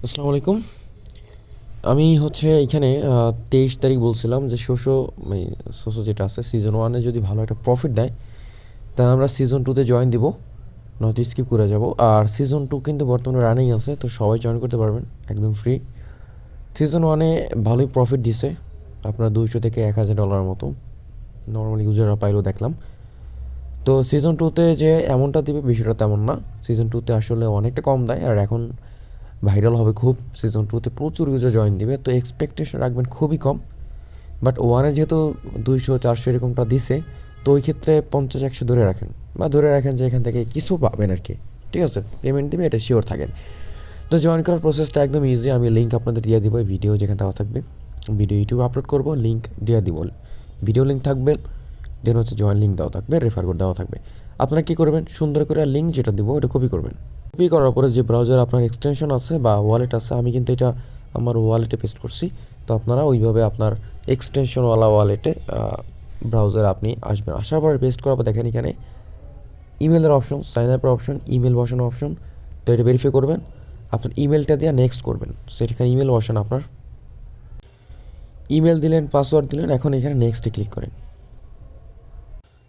আসসালামু আলাইকুম। আমি এখানে 23 তারিখ বলছিলাম যে মানে শোষো যেটা আছে সিজন 1 এ যদি ভালো একটা প্রফিট দেয়, তাহলে আমরা সিজন 2 তে জয়েন দিব, নয়তো স্কিপ করে যাব। আর সিজন 2 কিন্তু বর্তমানে রানিং আছে, তো সবাই জয়েন করতে পারবেন একদম ফ্রি। সিজন 1 এ ভালোই প্রফিট দিছে, আপনার 200 থেকে $1000 মতো নরমালি ইউজাররা পাইলেও দেখলাম। তো সিজন 2 তে যে এমনটা দিবে বিষয়টা তেমন না। সিজন 2 তে আসলে অনেকটা কম দেয়, আর এখন ভাইরাল হবে খুব। সিজন 2 তে প্রচুর ইউজার জয়েন দিবে, তো এক্সপেকটেশন রাখবেন খুবই কম। বাট ওয়ানে যেহেতু 200-400 এরকমটা দিছে, তো ওই ক্ষেত্রে 50-100 ধরে রাখেন, বা ধরে রাখেন যে এখান থেকে কিছু পাবেন আর কি। ঠিক আছে, পেমেন্ট দিবে, এটা শিওর থাকেন। তো জয়েন করার প্রসেসটা একদম ইজি। আমি লিঙ্ক আপনাদের দিয়ে দিব, এই ভিডিও যেখানে দেওয়া থাকবে। ভিডিও ইউটিউবে আপলোড করবো, লিঙ্ক দিয়ে দিব। ভিডিও লিঙ্ক থাকবে, দেন জয়েন লিঙ্ক দেওয়া থাকবে, রেফার কোড দেওয়া থাকবে। আপনারা কী করবেন, সুন্দর করে লিঙ্ক যেটা দিব ওটা কপি করবেন। কপি করার পরে যে ব্রাউজার আপনার এক্সটেনশন আছে বা ওয়ালেট আছে, আমি কিন্তু এটা আমার ওয়ালেটে পেস্ট করছি। তো আপনারা ওইভাবে আপনার এক্সটেনশনওয়ালা ওয়ালেটে ব্রাউজার আপনি আসবেন। আসার পরে পেস্ট করার পর দেখেন এখানে ইমেলের অপশন, সাইন আপের অপশন, ইমেল বসানোর অপশন। তো এটা ভেরিফাই করবেন, আপনার ইমেলটা দিয়ে নেক্সট করবেন। সেখানে ইমেল বসান, আপনার ইমেল দিলেন, পাসওয়ার্ড দিলেন, এখন এখানে নেক্সটে ক্লিক করেন।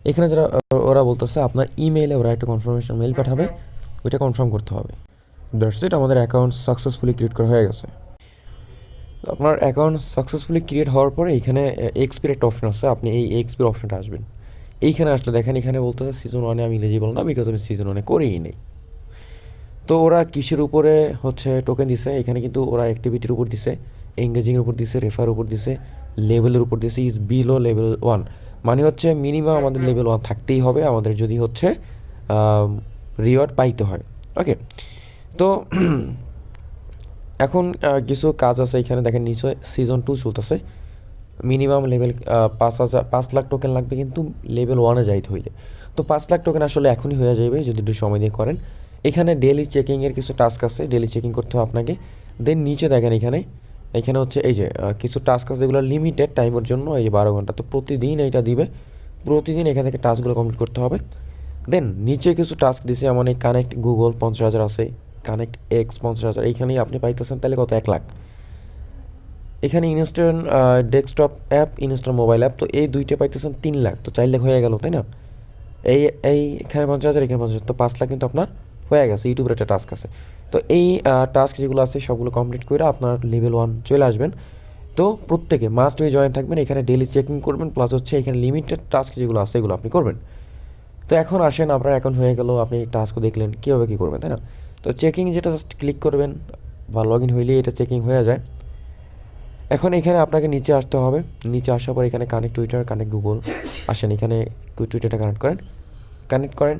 এখানে যারা ওরা বলতেছে আপনার ইমেইলে ওরা একটা কনফার্মেশন মেইল পাঠাবে, ওইটা কনফার্ম করতে হবে। দ্যাটস ইট, আমাদের অ্যাকাউন্ট সাকসেসফুলি ক্রিয়েট করা হয়ে গেছে। আপনার অ্যাকাউন্ট সাকসেসফুলি ক্রিয়েট হওয়ার পরে এখানে এক্সপির একটা অপশন আছে, আপনি এই এক্সপির অপশনটা আসবেন। এইখানে আসলে দেখেন এখানে বলতেছে সিজন 1-এ আমি এলিজিবল না, বিকজ আমি সিজন 1-এ করেই নেই। তো ওরা কিসের উপরে টোকেন দিছে, এখানে কিন্তু ওরা অ্যাক্টিভিটির উপর দিছে, এঙ্গেজিংয়ের উপর দিছে, রেফার উপর দিছে, লেভেলের উপর দিছে, ইজ বিলো লেভেল 1। মানে মিনিমাম আমাদের লেভেল 1 থাকতেই হবে আমাদের, যদি রিওয়ার্ড পাইতে হয়। ওকে, তো এখন কিছু কাজ আছে এখানে দেখেন, নিশ্চয় সিজন 2 চলতেছে। মিনিমাম লেভেল 5,00,000 টোকেন লাগবে কিন্তু লেভেল 1-এ যাইতে হইলে। তো 5,00,000 টোকেন আসলে এখনই হয়ে যাবে যদি একটু সময় দিয়ে করেন। এখানে ডেলি চেকিংয়ের কিছু টাস্ক আছে, ডেলি চেকিং করতে হবে আপনাকে। দেন নিচে দেখেন এখানে এখানে এই যে কিছু টাস্ক আছে যেগুলো লিমিটেড টাইমের জন্য, এই যে 12 ঘন্টা। তো প্রতিদিন এইটা দিবে, প্রতিদিন এখান থেকে টাস্কগুলো কমপ্লিট করতে হবে। দেন নিচে কিছু টাস্ক দিছে, এমন এই কানেক্ট গুগল 50,000 আছে, কানেক্ট এক্স 50,000, এইখানেই আপনি পাইতেছেন তাহলে কত, 1,00,000। এখানে instant desktop app, instant mobile app, তো এই দুইটা পাইতেছেন 3,00,000, তো 4,00,000 হয়ে গেল, তাই না? এই এই এখানে 50,000, এখানে 50,000, তো 5,00,000 কিন্তু আপনার হয়ে গেছে। ইউটিউবের একটা টাস্ক আছে, তো এই টাস্ক যেগুলো আছে সবগুলো কমপ্লিট করে আপনার লেভেল 1 চলে আসবেন। তো প্রত্যেকে মাস্ট বি জয়েন থাকবেন, এখানে ডেলি চেকিং করবেন, প্লাস এখানে লিমিটেড টাস্ক যেগুলো আছে এগুলো আপনি করবেন। তো এখন আসেন, আপনার অ্যাকাউন্ট হয়ে গেল, আপনি টাস্কও দেখলেন, কীভাবে কী করবেন, তাই না? তো চেকিং যেটা জাস্ট ক্লিক করবেন, বা লগ ইন হইলেই এটা চেকিং হয়ে যায়। এখন এখানে আপনাকে নিচে আসতে হবে, নিচে আসার পর এখানে কানেক্ট টুইটার, কানেক্ট গুগল আসেন, এখানে টুইটারটা কানেক্ট করেন।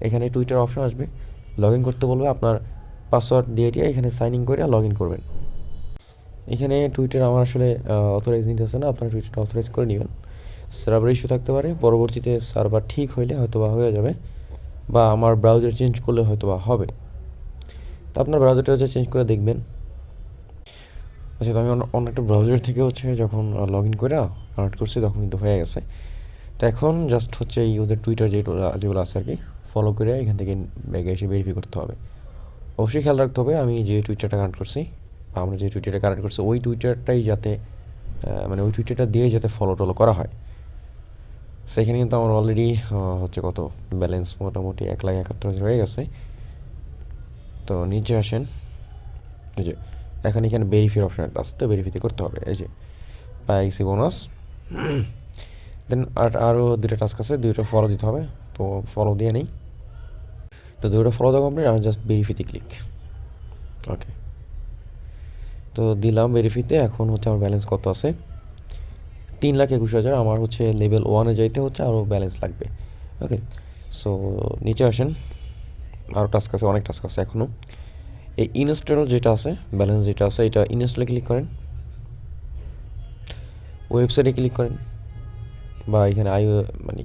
এখানে টুইটার অপশন আসবে, লগ ইন করতে বলবে, আপনার পাসওয়ার্ড দিয়ে এখানে সাইন ইন করে লগ ইন করবেন। এখানে টুইটার আমার আসলে অথরাইজ নিতেছে না, আপনার টুইটারটা অথরাইজ করে নেবেন। সার্ভার ইস্যু থাকতে পারে, পরবর্তীতে সার্ভার ঠিক হইলে হয়তো বা হয়ে যাবে, বা আমার ব্রাউজার চেঞ্জ করলে হয়তো বা হবে। তো আপনার ব্রাউজারটা চেঞ্জ করে দেখবেন। আচ্ছা, তো আমি অন্য একটা ব্রাউজার থেকে যখন লগ ইন করে কানেক্ট করছি তখন কিন্তু হয়ে গেছে। তো এখন জাস্ট এই ওদের টুইটার যেগুলো আছে আর কি, ফলো করে এখান থেকে ব্যাগে এসে ভেরিফাই করতে হবে। অবশ্যই খেয়াল রাখতে হবে আমি যে টুইটারটা কানেক্ট করছি, বা আমরা যে টুইটারটা কানেক্ট করছি ওই টুইটারটাই যাতে মানে ওই টুইটারটা দিয়েই যাতে ফলো টলো করা হয়। সেখানে কিন্তু আমার অলরেডি কত ব্যালেন্স, মোটামুটি 1,71,000 হয়ে গেছে। তো নিচে আসেন, এই যে এখানে ভেরিফাই অপশন একটা আছে, তো ভেরিফাই করতে হবে। এই যে পাই গেছি বোনাস। দেন আরও দুটো টাস্ক আছে, দুটো ফলো দিতে হবে, তো ফলো দিয়ে নেই। তো দুটো ফলো দেওয়া কমপ্লিট, আমি জাস্ট ভেরিফাইতে ক্লিক। ওকে, তো দিলাম ভেরিফাইতে। এখন আমার ব্যালেন্স কত আছে, 3,21,000। আমার লেভেল 1-এ যাইতে আরও ব্যালেন্স লাগবে। ওকে, সো নিচে আসেন, আরও টাস্ক আছে, অনেক টাস্ক আছে এখনও। এই ইনস্টল যেটা আছে, ব্যালেন্স যেটা আছে, এটা ইনস্টলে ক্লিক করেন, ওয়েবসাইটে ক্লিক করেন, বা এখানে মানে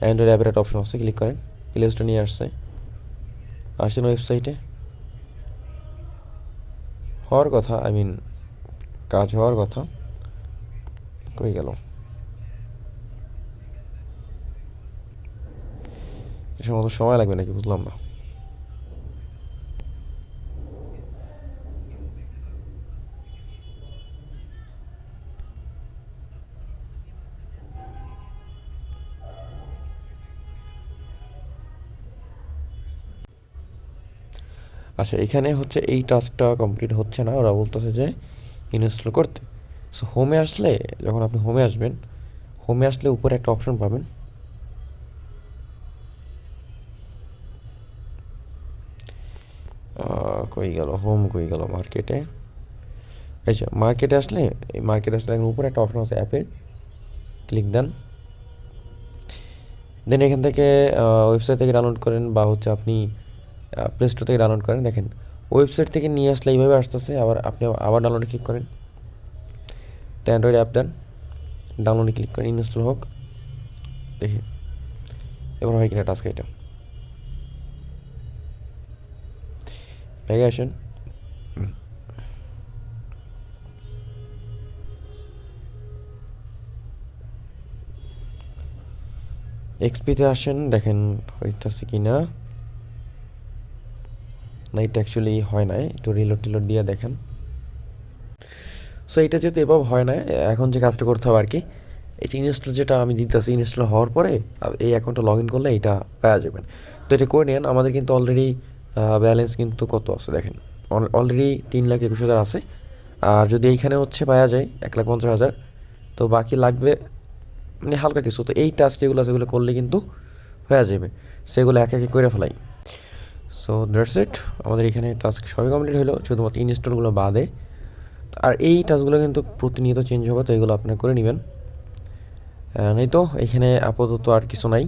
অ্যান্ড্রয়েড অ্যাপের একটা অপশন আছে, ক্লিক করেন। প্লে স্টোর নিয়ে আসেন ওয়েবসাইটে। হওয়ার কথা, কাজ হওয়ার কথা, কই গেল? সম্ভবত সময় লাগবে নাকি, বুঝলাম না। আচ্ছা, এখানে হচ্ছে এই টাস্কটা কমপ্লিট হচ্ছে না, ওরা বলতেছে যে ইনস্টল করতে। সো হোমে আসলে, যখন আপনি হোমে আসবেন, হোমে আসলে উপরে একটা অপশন পাবেন, কই গেল হোম, কই গেল মার্কেটে। আচ্ছা, মার্কেটে আসলে, এই মার্কেটে আসলে উপরে একটা অপশন আছে অ্যাপের, ক্লিক দেন। দেন এখান থেকে ওয়েবসাইট থেকে ডাউনলোড করেন বা হচ্ছে আপনি প্লে স্টোর থেকে ডাউনলোড করেন। দেখেন ওয়েবসাইট থেকে নিয়ে আসলে এইভাবে আসতেছে, আবার আপনি আবার ডাউনলোডে ক্লিক করেন, তো অ্যান্ড্রয়েড অ্যাপ দেন, ডাউনলোডে ক্লিক করেন, ইনস্টল হোক। দেখি এবার হয় কিনা টাস্ক এটা। ব্যাগে আসেন, এক্সপিতে আসেন, দেখেন হইতেছে কি না। না, এটা অ্যাকচুয়ালি হয় নাই, একটু রিলোড টিলোড দিয়ে দেখেন। সো এটা যেহেতু এভাবে হয় না, এখন যে কাজটা করতে হবে আর কি, এটা ইনস্টল যেটা আমি দিতেছি, ইনস্টল হওয়ার পরে এই অ্যাকাউন্টটা লগ ইন করলে এটা পাওয়া যাবেন। তো এটা করে নেন। আমাদের কিন্তু অলরেডি ব্যালেন্স কিন্তু কত আছে দেখেন, অলরেডি 3,21,000 আছে। আর যদি এইখানে হচ্ছে পাওয়া যায় 1,50,000, তো বাকি লাগবে মানে হালকা কিছু। তো এই টাস্ক যেগুলো সেগুলো করলে কিন্তু হয়ে যাবে, সেগুলো এক একে করে ফেলাই। সো দ্যাটস ইট, আমাদের এখানে টাস্ক সবই কমপ্লিট হলো, শুধুমাত্র ইনস্টলগুলো বাদে। আর এই টাস্কগুলো কিন্তু প্রতিনিয়ত চেঞ্জ হবে, তো এগুলো আপনারা করে নেবেন। এই তো এখানে আপাতত আর কিছু নাই।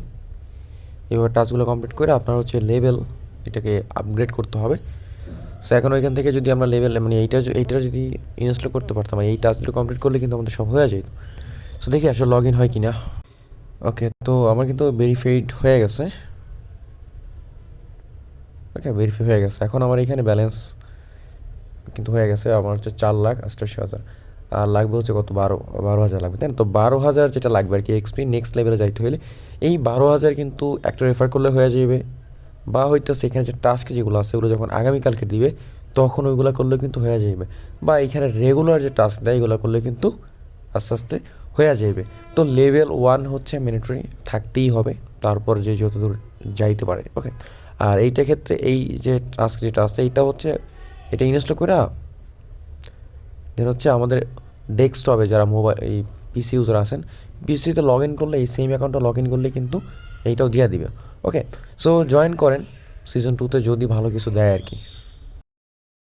এবার টাস্কগুলো কমপ্লিট করে আপনার হচ্ছে লেভেল, এটাকে আপগ্রেড করতে হবে। সো এখন ওইখান থেকে যদি আমরা লেভেল মানে এইটা যদি ইনস্টল করতে পারতাম, মানে এই টাস্কগুলো কমপ্লিট করলে কিন্তু আমাদের সব হয়ে যেত। সো দেখি আসলে লগ ইন হয় কি না। ওকে, তো আমার কিন্তু ভেরিফাইড হয়ে গেছে। ওকে, ভেরিফাই হয়ে গেছে। এখন আমার এখানে ব্যালেন্স কিন্তু হয়ে গেছে, আমার হচ্ছে 4,88,000। আর লাগবে হচ্ছে কত, 12,000 লাগবে, তাই না? তো 12,000 যেটা লাগবে আর কি এক্সপি নেক্সট লেভেলে যাইতে হলে, এই 12,000 কিন্তু একটা রেফার করলে হয়ে যাবে, বা হয়তো সেখানে যে টাস্ক যেগুলো আছে ওগুলো যখন আগামীকালকে দিবে তখন ওইগুলো করলে কিন্তু হয়ে যাবে, বা এখানে রেগুলার যে টাস্ক দেয় এগুলো করলে কিন্তু আস্তে আস্তে হয়ে যাবে। তো লেভেল 1 হচ্ছে ম্যান্ডেটরি, থাকতেই হবে, তারপর যে যতদূর যাইতে পারে। ওকে, আর এইটা ক্ষেত্রে এই যে টাস্ক যেটা আছে এইটা হচ্ছে, এটা ইনস্টল করে দেন হচ্ছে আমাদের ডেস্কটপে যারা মোবাইল এই পিসি ইউজার আছেন, পিসিতে লগ ইন করলে এই সেম অ্যাকাউন্টটা লগ ইন করলে কিন্তু এইটাও দিয়ে দিবে। ওকে, সো জয়েন করেন সিজন 2তে যদি ভালো কিছু দেয় আর কি।